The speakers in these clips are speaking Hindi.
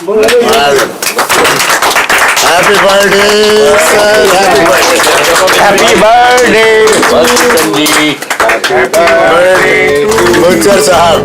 Happy birthday sir, happy birthday, happy birthday Gujjar साहब।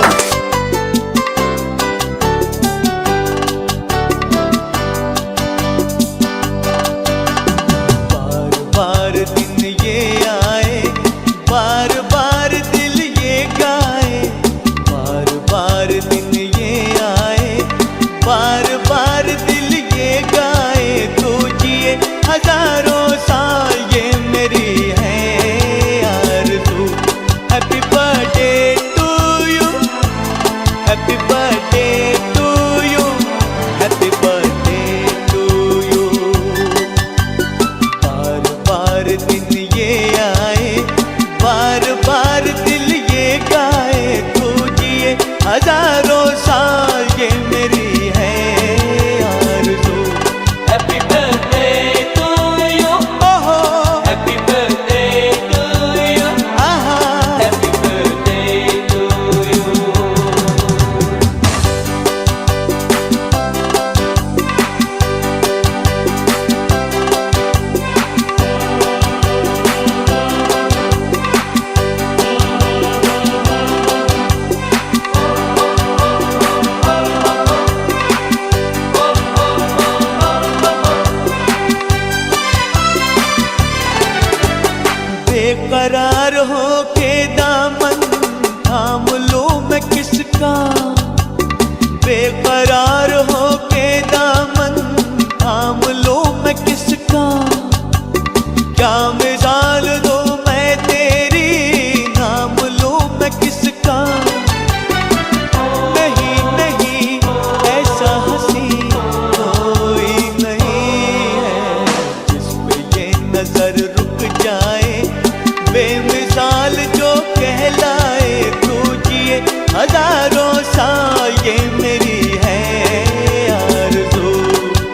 हजारों साल ये मेरी है आरज़ू। हैप्पी बर्थडे टू यू, ओहो हैप्पी बर्थडे टू यू, आहा हैप्पी बर्थडे टू यू। बेकरार हो के दामन थाम लूं मैं किसका, बेकरार हो के दामन थाम लूं मैं किसका। क्या मिसाल दूं मैं तेरी, नाम लूं मैं किसका। नहीं नहीं ऐसा हंसी कोई नहीं है जिस पे ये नजर रुक जाए, बेमिसाल जो कहलाए। तू जिए हजारों साल ये मेरी है आरज़ू।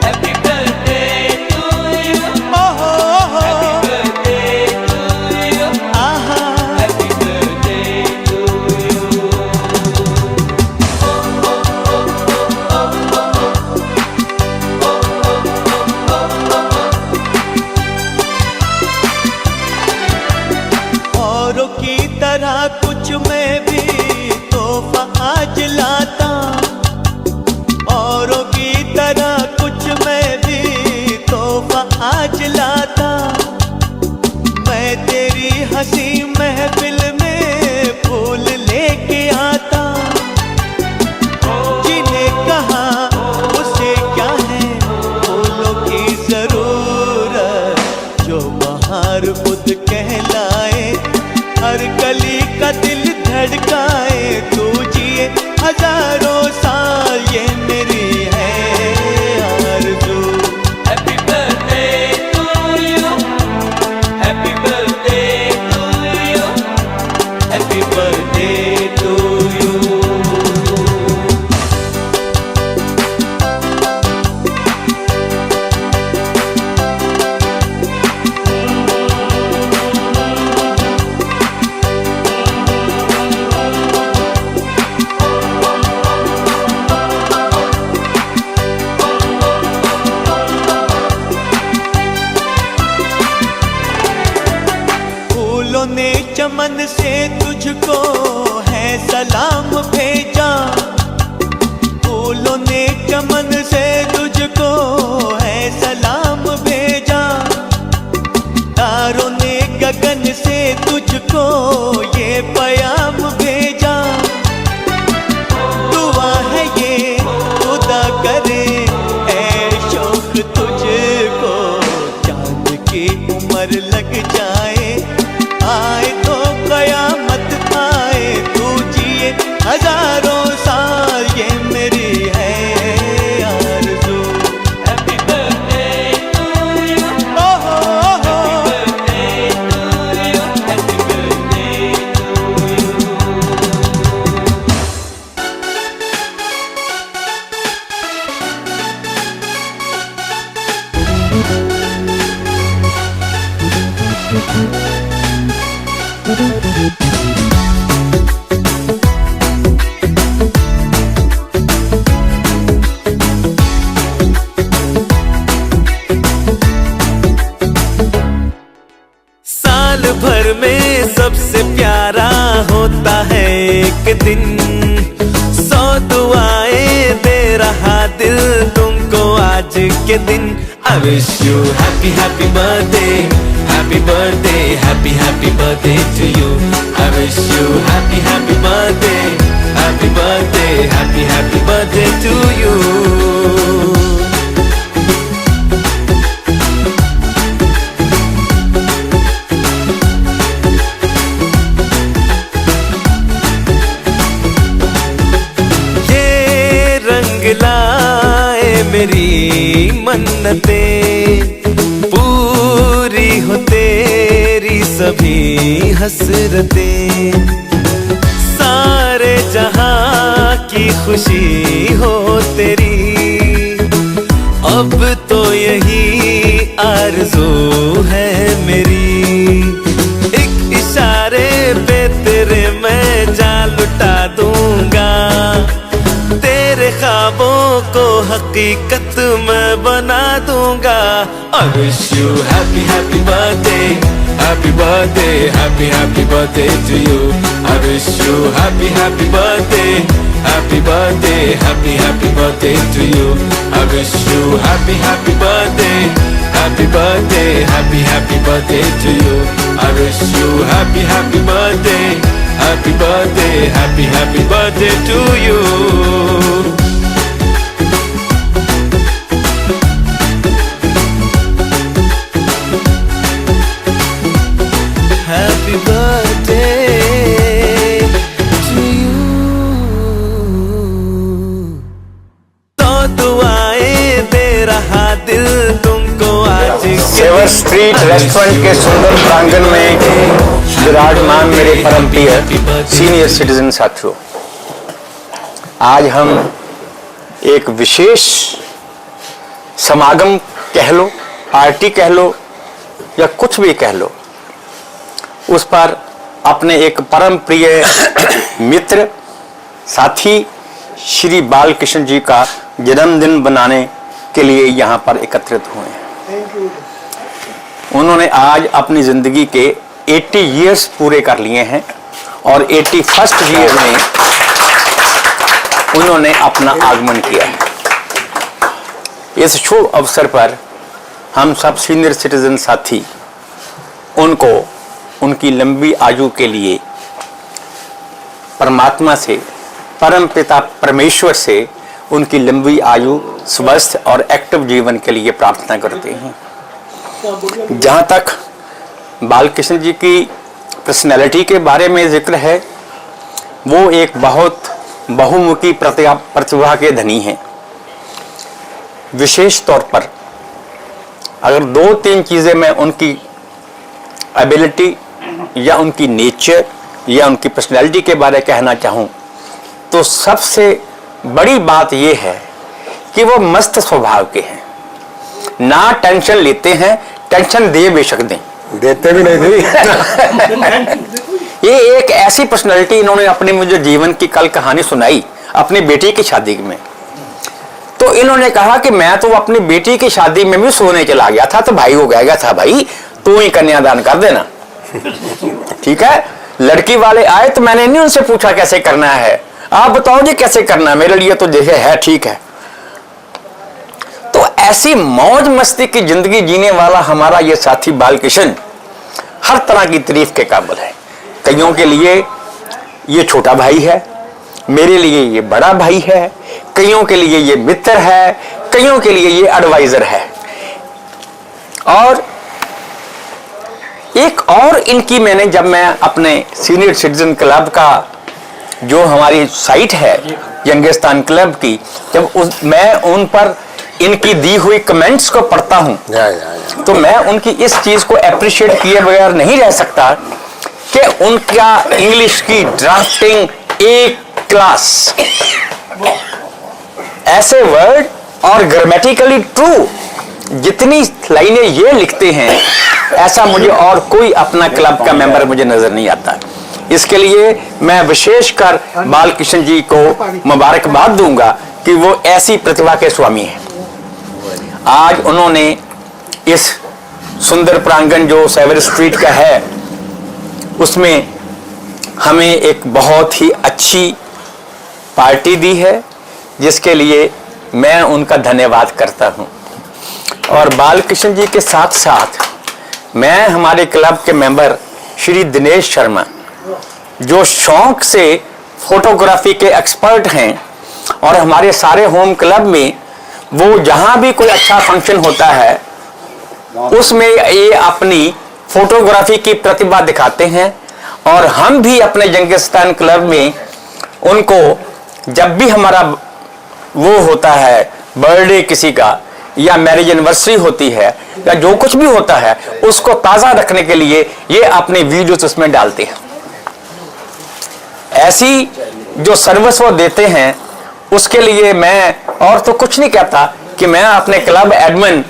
हैप्पी बर्थडे टू यू, ओहो हैप्पी बर्थडे टू यू, आहा हैप्पी बर्थडे टू यू। औरों की तरह कुछ मैं भी तोहफा आज लाता, औरों की तरह कुछ मैं भी तोहफा आज लाता। मैं तेरी हंसी महफिल में फूल लेके आता। जिन्हें कहा उसे क्या है फूलों की जरूरत, जो बहार खुद कहलाए, हर गली का दिल धड़काए। तू जिए हजारों साल ये मेरी है के दिन 100 दुआएं दे रहा दिल तुमको आज के दिन। I wish you happy happy birthday, happy birthday, happy happy birthday to you. I wish you happy happy birthday, happy birthday, happy happy birthday to you. लाए मेरी मन्नतें पूरी हो तेरी सभी हसरतें, सारे जहां की खुशी हो तेरी, अब तो यही आरज़ू है मेरी। एक इशारे पे तेरे मैं जान लुटा दूंगा, तेरे ख्वाबों को हकीकत मैं बना दूंगा। I wish you happy happy birthday, happy birthday, happy happy birthday to you. I wish you happy happy birthday, happy birthday, happy happy birthday to you. I wish you happy happy birthday, happy birthday, happy happy birthday to you. I wish you happy happy birthday, happy birthday, happy happy birthday to you. Happy birthday to you. 100 दुआएं दे रहा दिल तुमको आज के सेवर स्ट्रीट रेस्टोरेंट के सुंदर प्रांगण में विराजमान मेरे परम प्रिय सीनियर सिटीजन साथियों, आज हम एक विशेष समागम कह लो, पार्टी कह लो या कुछ भी कह लो, उस पर अपने एक परम प्रिय मित्र साथी श्री बालकृष्ण जी का जन्मदिन बनाने के लिए यहाँ पर एकत्रित हुए हैं। उन्होंने आज अपनी जिंदगी के 80 इयर्स पूरे कर लिए हैं और 81st ईयर में उन्होंने अपना आगमन किया है। इस शुभ अवसर पर हम सब सीनियर सिटीजन साथी उनको उनकी लंबी आयु के लिए परमात्मा से, परम पिता परमेश्वर से उनकी लंबी आयु, स्वस्थ और एक्टिव जीवन के लिए प्रार्थना करते हैं। जहाँ तक बालकृष्ण जी की पर्सनैलिटी के बारे में जिक्र है, वो एक बहुत बहुमुखी प्रतिभा के धनी हैं। विशेष तौर पर अगर 2-3 चीज़ें मैं उनकी एबिलिटी या उनकी नेचर या उनकी पर्सनैलिटी के बारे में कहना चाहूँ तो सबसे बड़ी बात यह है कि वो मस्त स्वभाव के हैं, ना टेंशन लेते हैं, टेंशन दे बेशक दें, देते भी नहीं थे। ये एक ऐसी पर्सनैलिटी, इन्होंने अपने मुझे जीवन की कल कहानी सुनाई अपनी बेटी की शादी में। तो इन्होंने कहा कि मैं तो अपनी बेटी की शादी में भी सोने चला गया था, तो भाई को कह गया था भाई तू ही कन्यादान कर देना। ठीक है, लड़की वाले आए तो मैंने नहीं उनसे पूछा कैसे करना है, आप बताओ जी कैसे करना है, मेरे लिए तो देखे है ठीक है। तो ऐसी मौज मस्ती की जिंदगी जीने वाला हमारा ये साथी बालकृष्ण हर तरह की तारीफ के काबिल है। कईयों के लिए ये छोटा भाई है, मेरे लिए ये बड़ा भाई है, कईयों के लिए ये मित्र है, कईयों के लिए ये एडवाइजर है। और एक और इनकी मैंने, जब मैं अपने सीनियर सिटीजन क्लब का जो हमारी साइट है यंगिस्तान क्लब की, जब मैं उन पर इनकी दी हुई कमेंट्स को पढ़ता हूं तो मैं उनकी इस चीज को अप्रिशिएट किए बगैर नहीं रह सकता कि उनका इंग्लिश की ड्राफ्टिंग एक क्लास, ऐसे वर्ड और ग्रामेटिकली ट्रू जितनी लाइनें ये लिखते हैं, ऐसा मुझे और कोई अपना क्लब का मेंबर मुझे नजर नहीं आता। इसके लिए मैं विशेषकर बालकृष्ण जी को मुबारकबाद दूंगा कि वो ऐसी प्रतिभा के स्वामी हैं। आज उन्होंने इस सुंदर प्रांगण जो सेवर स्ट्रीट का है उसमें हमें एक बहुत ही अच्छी पार्टी दी है, जिसके लिए मैं उनका धन्यवाद करता हूं। और बालकृष्ण जी के साथ साथ मैं हमारे क्लब के मेंबर श्री दिनेश शर्मा, जो शौक से फोटोग्राफी के एक्सपर्ट हैं, और हमारे सारे होम क्लब में वो जहां भी कोई अच्छा फंक्शन होता है उसमें ये अपनी फोटोग्राफी की प्रतिभा दिखाते हैं। और हम भी अपने जंगिस्तान क्लब में उनको जब भी हमारा वो होता है बर्थडे किसी का या मैरिज एनिवर्सरी होती है या जो कुछ भी होता है, उसको ताज़ा रखने के लिए ये अपने वीडियोस उसमें डालते हैं। ऐसी जो सर्विस वो देते हैं उसके लिए मैं और तो कुछ नहीं कहता कि मैं अपने क्लब एडमिन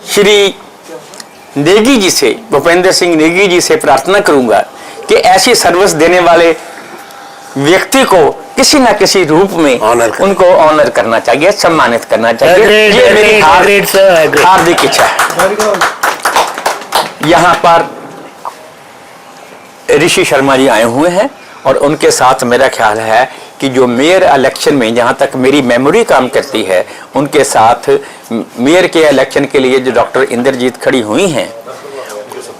श्री नेगी जी से, भूपेंद्र सिंह नेगी जी से प्रार्थना करूंगा कि ऐसी सर्विस देने वाले व्यक्ति को किसी ना किसी रूप में उनको ऑनर करना चाहिए, सम्मानित करना चाहिए। ये मेरी हार्दिक इच्छा है। यहाँ पर ऋषि शर्मा जी आए हुए हैं और उनके साथ मेरा ख्याल है कि जो मेयर इलेक्शन में, जहाँ तक मेरी मेमोरी काम करती है, उनके साथ मेयर के इलेक्शन के लिए जो डॉक्टर इंद्रजीत खड़ी हुई हैं,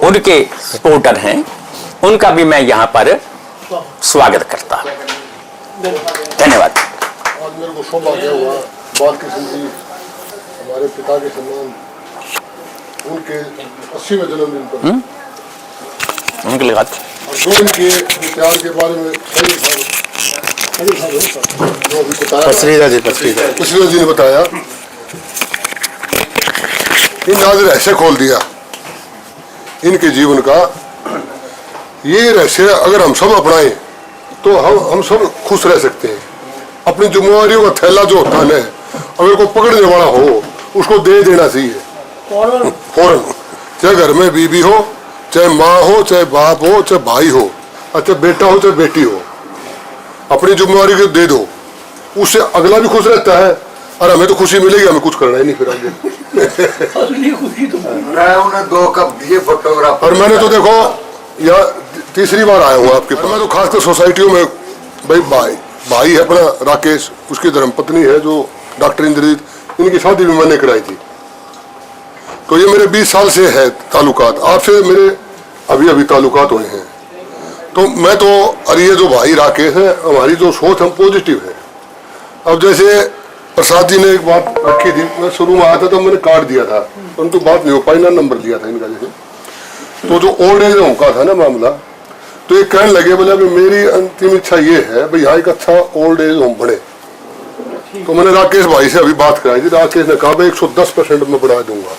उनके सपोर्टर हैं, उनका भी मैं यहाँ पर स्वागत करता हूँ। धन्यवाद। आज मेरे को सौभाग्य हुआ बालकृष्ण जी हमारे पिता के सम्मान उनके 80वें जन्मदिन पर उनके लिए जो इनके विचार के बारे में जो अभी बताया पसरीदा जी ने बताया, इन आज रहस्य खोल दिया इनके जीवन का। ये रहस्य अगर हम सब अपनाएं तो हम सब खुश रह सकते हैं। अपनी जिम्मेवारियों का थैला जो होता है, अगर कोई पकड़ने वाला हो उसको दे देना चाहिए फौरन। चाहे घर में बीबी हो, चाहे माँ हो, चाहे बाप हो, चाहे भाई हो, चाहे बेटा हो, चाहे बेटी हो, अपनी जिम्मेवारी को दे दो, उससे अगला भी खुश रहता है और हमें तो खुशी मिलेगी, हमें कुछ करना ही नहीं फिर आगे। दो कप दिए फोटोग्राफ। और मैंने तो देखो या तीसरी बार आया हूँ आपके पास। मैं तो खासकर सोसाइटियों में भाई है अपना राकेश, उसकी धर्मपत्नी है जो डॉक्टर इंद्रजीत, इनकी शादी भी मैंने कराई थी। तो ये मेरे 20 साल से है ताल्लुकात, आपसे मेरे अभी ताल्लुकात हुए हैं। तो मैं तो, और ये जो भाई राकेश है, हमारी जो सोच हम पॉजिटिव है। अब जैसे प्रसाद जी ने एक बात रखी थी, मैं शुरू में आया था तो मैंने काट दिया था, परंतु बात नहीं हो पाई ना, नंबर दिया था इनका। जैसे तो जो ओल्ड एज होम का था ना मामला, तो ये कहने लगे बोले अभी मेरी अंतिम इच्छा ये है भाई यहाँ एक अच्छा ओल्ड एज होम बने। तो मैंने राकेश भाई से अभी बात कराई थी। राकेश ने कहा भाई 110% में बढ़ा दूंगा,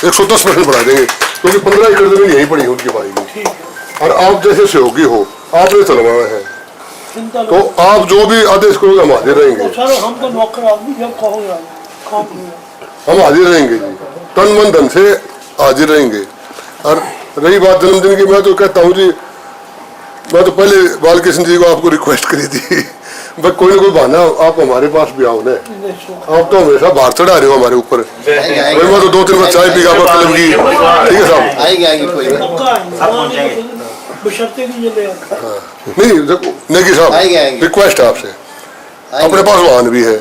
110% बढ़ा देंगे, क्योंकि 15 एकड़ जमीन यहीं पड़ी उनकी भाई की। और आप जैसे सहयोगी हो, आपने चलवाना है, तो आप जो भी आदेश करोगे हम हाजिर रहेंगे। हम हाजिर रहेंगे जी, तन मन धन से हाजिर रहेंगे। और रही बात जन्मदिन की, मैं तो कहता हूँ जी, मैं तो पहले बालकृष्ण जी को आपको रिक्वेस्ट करी थी भाई कोई ना कोई बहाना आप हमारे पास भी आओ ना। आप तो हमेशा बाहर चढ़ा रहे हो हमारे ऊपर। मैं तो 2-3 बार चाय पी गया क्लब की, ठीक है साहब, नहीं नेगी साहब, रिक्वेस्ट है आपसे, अपने पास वाहन भी है,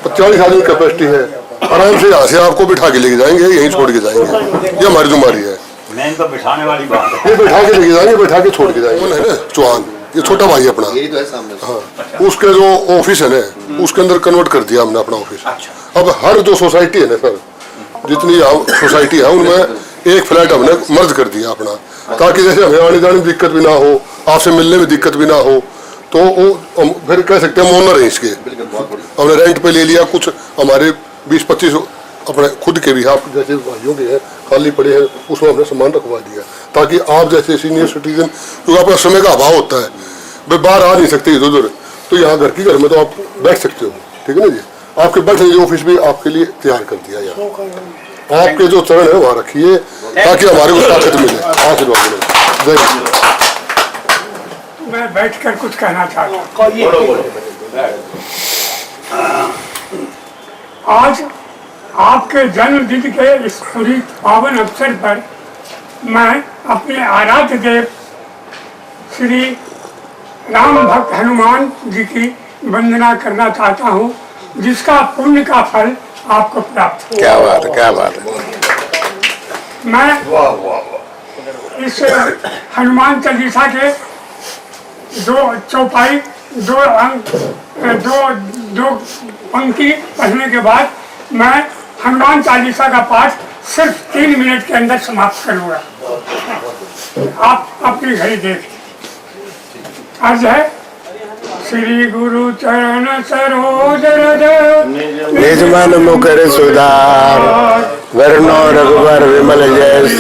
40 आदमी कैपेसिटी है, आराम से यहाँ से आपको बिठा के लेके जाएंगे, यहीं छोड़ के जाएंगे, ये हमारी जिम्मेदारी है। मैं इनको बिठाने वाली बात है, ये बैठा के लेके जाएंगे, बैठा के छोड़ के जाएंगे। है ना चौहान, ये छोटा भाई अपना, यही तो है सामने। हाँ, उसके जो ऑफिस है ना, उसके अंदर कन्वर्ट कर दिया हमने अपना ऑफिस। अब हर जो सोसाइटी है ना सर, जितनी सोसाइटी है उनमें एक फ्लैट हमने मर्ज कर दिया अपना, ताकि जैसे हमें आने जाने में दिक्कत भी ना हो, आपसे मिलने में दिक्कत भी ना हो। तो वो फिर कह सकते हैं ओनर है इसके, हमने रेंट पे ले लिया। कुछ हमारे 20-25 अपने खुद के भी, आप जैसे भाइयों के हैं खाली पड़े हैं, उसमें हमने सामान रखवा दिया, ताकि आप जैसे सीनियर सिटीजन, क्योंकि अपना समय का अभाव होता है, भाई बाहर आ नहीं सकते इधर उधर, तो यहाँ घर में तो आप बैठ सकते हो, ठीक है ना जी। आपके बैठने की ऑफिस भी आपके लिए तैयार कर दिया यहाँ, आपके जो चरण है वहाँ रखिए, ताकि हमारे को ताकत मिले, आशीर्वाद मिले। जय हिंद। मैं बैठकर कुछ कहना चाहता हूँ। आज आपके जन्मदिन के इस पूरी पावन अवसर पर मैं अपने आराध्य देव श्री राम भक्त हनुमान जी की वंदना करना चाहता हूँ, जिसका पुण्य का फल आपको प्राप्त हो। क्या बात है, क्या बात है। मैं इस हनुमान चालीसा के दो चौपाई, दो अंक, दो पंक्ति पढ़ने के बाद मैं हनुमान चालीसा का पाठ सिर्फ 3 मिनट के अंदर समाप्त करूंगा। आप अपनी घड़ी देख। अर्ज है, श्री गुरु चरण सरोज रज निज मन मुकर सुधार, वरनो रघुवर विमल जयस,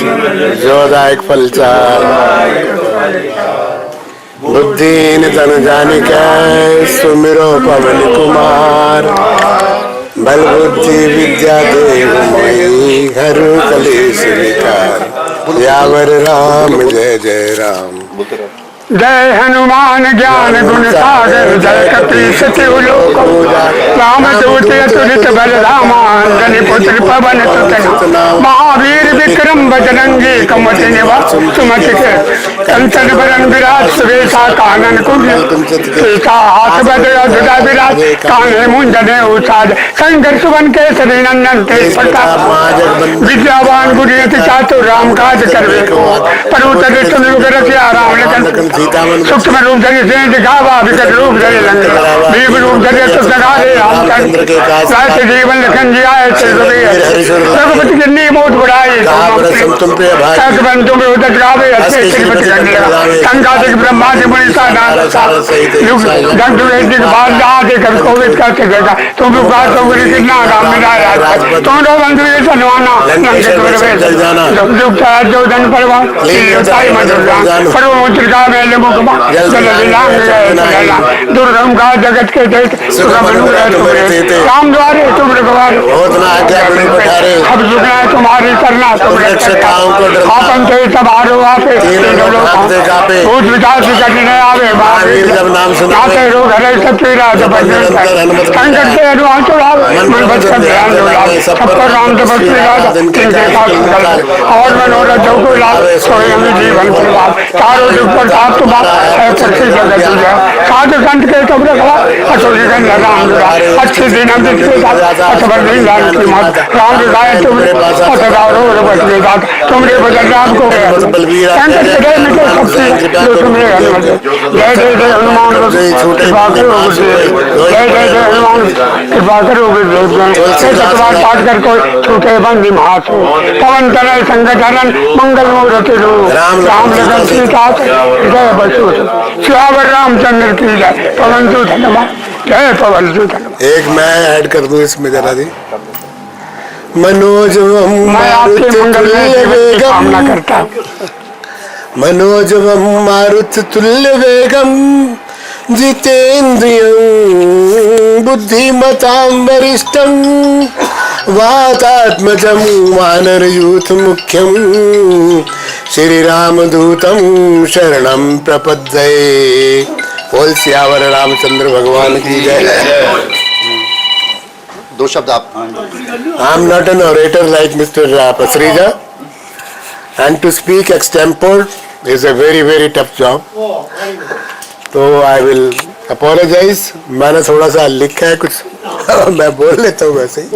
जोदायक फलचार। बुद्धिहीन तन जानिकै, सुमिरो पवन कुमार। बल बुद्धि विद्या देव मोहि, हरु कलेश विकार। यावर राम जय जय राम। जय हनुमान ज्ञान गुण सागर, जय कपीस तिहु लोक राम दूत अतुलित बल रामा, अंजनी पुत्र पवन सुत महावीर विक्रम बजरंगी, कुमति निवास सुमति के कंचन बरन विराज, सुवेशा कानन कुंज सीता हाथ बजरा ध्वजा विराज, कान्हे मुंजने उछाज शंकर सुवन केसरी नंदन तेज प्रताप, विद्यावान गुणियति चातुर राम काज करवे को, परुत सुन रसिया राम लखन सूक्ष्म रूप धरे से दिखावा, विकट रूप धरे लंके भीम रूप धरे सुसगारे रामचंद्र लाए जीवन लखन जी आए रघुपति किन्नी मोट बुराई बन तुम उदक गावे, अच्छे श्रीपति संघातिक ब्रह्मादि मुनि कवि कोविद करके देखा तुम उपकार तो गुरु कितना काम मिलाया, तुम रो बंधु ये सनवाना जो धन परवा पर्वोत्रिका में दुर्गम का जगत के राम द्वारे तुम रखवारे, अब झुकना है तुम्हारी करना आपन थे सब हारो आपे, भूत विचार से कठिन आवे आते रोग हरे सब पीड़ा संकट से हनुमान चढ़ावे, मन बच कर ध्यान डोलावे, सबको राम तपस्वी राजा और मनोरथ जो को लाभ, सोए हमें जीवन प्रभाव, चारों दुख पर साथ तुम साधु संत के तुम रखवा, अच्छे दिन हम तुमरे बदल राम को संकट जय जय जय हनुमान, कृपा करो जय जय जय हनुमान, कृपा करो पाठ कर कोई छूटे बंदी महासु, पवन तनय संकट हरण मंगल मूर्ति रूप, राम लखन सीता जय बसु श्यावर रामचंद्र की जय, पवन सुत हनुमान जय, पवन सुत हनुमान। एक मैं ऐड कर दूं इसमें जरा दी, मनोजवम मैं आपके मंगल में कामना करता हूँ। मनोजवम मारुत तुल्य वेगम, जितेन्द्रियं बुद्धिमतां वरिष्ठं, वातात्मजं वानरयूथ मुख्यं, श्री रामदूतं शरणं प्रपद्ये। बोल सियावर रामचंद्र भगवान की जय। दो शब्द आप। I am not an orator like Mr. Pasrija, and to speak extempore is a very very tough job. तो I will apologize, मैंने थोड़ा सा लिखा है कुछ मैं बोल लेता हूँ वैसे ही।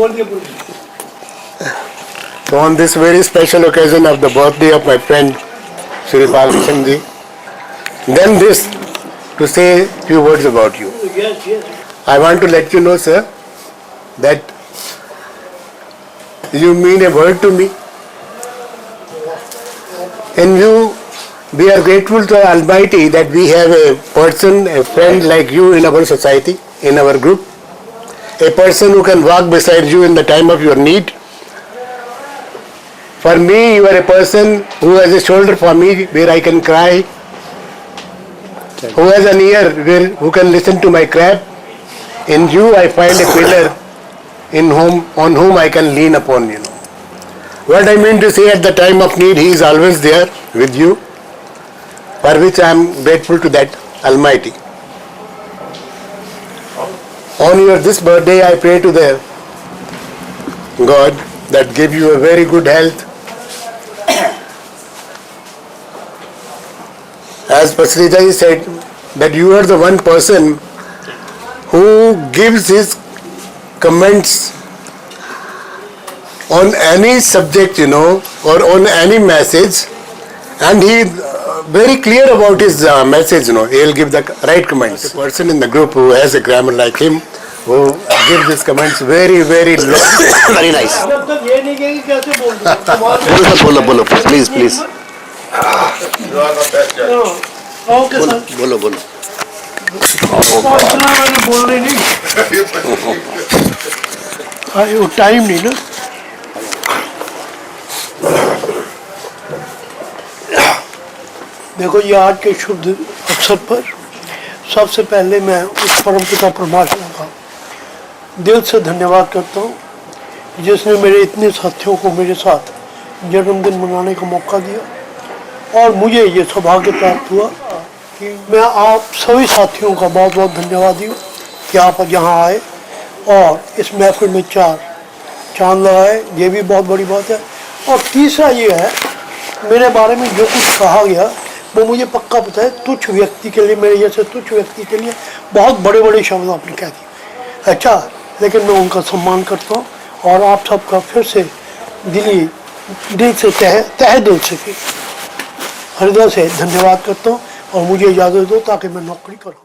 So on this very special occasion of the birthday of my friend Shri Pal Kishan ji, then this to say few words about you. I want to let you know, sir, that you mean a word to me, and we are grateful to Almighty that we have a person, a friend like you in our society, in our group, a person who can walk beside you in the time of your need. For me, you are a person who has a shoulder for me where I can cry, who has an ear who can listen to my cry. In you, I find a pillar on whom I can lean upon. What I mean to say, at the time of need, He is always there with you, for which I am grateful to that Almighty. On your this birthday, I pray to the God that give you a very good health as Pasrita said, that you are the one person who gives his comments on any subject, you know, or on any message, and he very clear about his message, you know. He'll give the right comments. A person in the group who has a grammar like him, who gives his comments very, very low. Very nice. बोलो please please. ओके सर, बोलो इतना मैंने बोलने नहीं, वो टाइम नहीं ना। देखो, ये आज के शुभ अवसर पर सबसे पहले मैं उस परम पिता परमात्मा का दिल से धन्यवाद करता हूँ जिसने मेरे इतने साथियों को मेरे साथ जन्मदिन मनाने का मौका दिया, और मुझे ये सौभाग्य प्राप्त हुआ कि मैं आप सभी साथियों का बहुत बहुत धन्यवाद दूँ कि आप यहाँ आए और इस महफिल में 4 चांद लगाए। ये भी बहुत बड़ी बात है। और तीसरा ये है, मेरे बारे में जो कुछ कहा गया वो मुझे पक्का पता है, तुच्छ व्यक्ति के लिए, मेरे जैसे तुच्छ व्यक्ति के लिए बहुत बड़े बड़े शब्द आपने कह दिए। अच्छा, लेकिन मैं उनका सम्मान करता हूँ और आप सबका फिर से दिल से तहे दिल से हृदय से धन्यवाद करता हूँ, और मुझे इजाज़त दो ताकि मैं नौकरी करूँ।